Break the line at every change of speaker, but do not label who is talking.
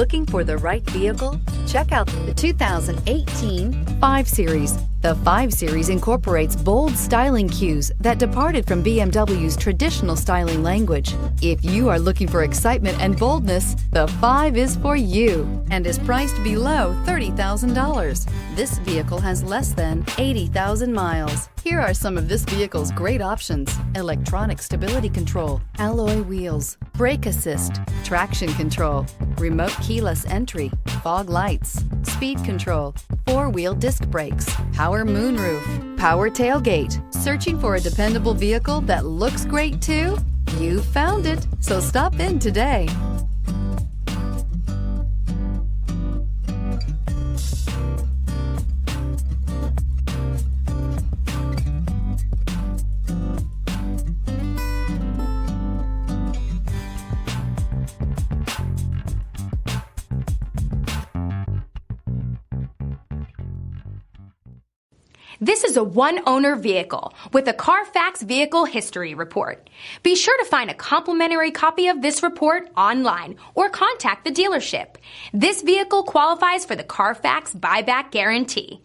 Looking for the right vehicle? Check out the 2018 5 Series. The 5 Series incorporates bold styling cues that departed from BMW's traditional styling language. If you are looking for excitement and boldness, the 5 is for you and is priced below $30,000. This vehicle has less than 80,000 miles. Here are some of this vehicle's great options: electronic stability control, alloy wheels, brake assist, traction control, remote keyless entry, fog lights, speed control, 4-wheel disc brakes, power moonroof, power tailgate. Searching for a dependable vehicle that looks great too? You found it, so stop in today.
This is a one-owner vehicle with a Carfax Vehicle History Report. Be sure to find a complimentary copy of this report online or contact the dealership. This vehicle qualifies for the Carfax Buyback Guarantee.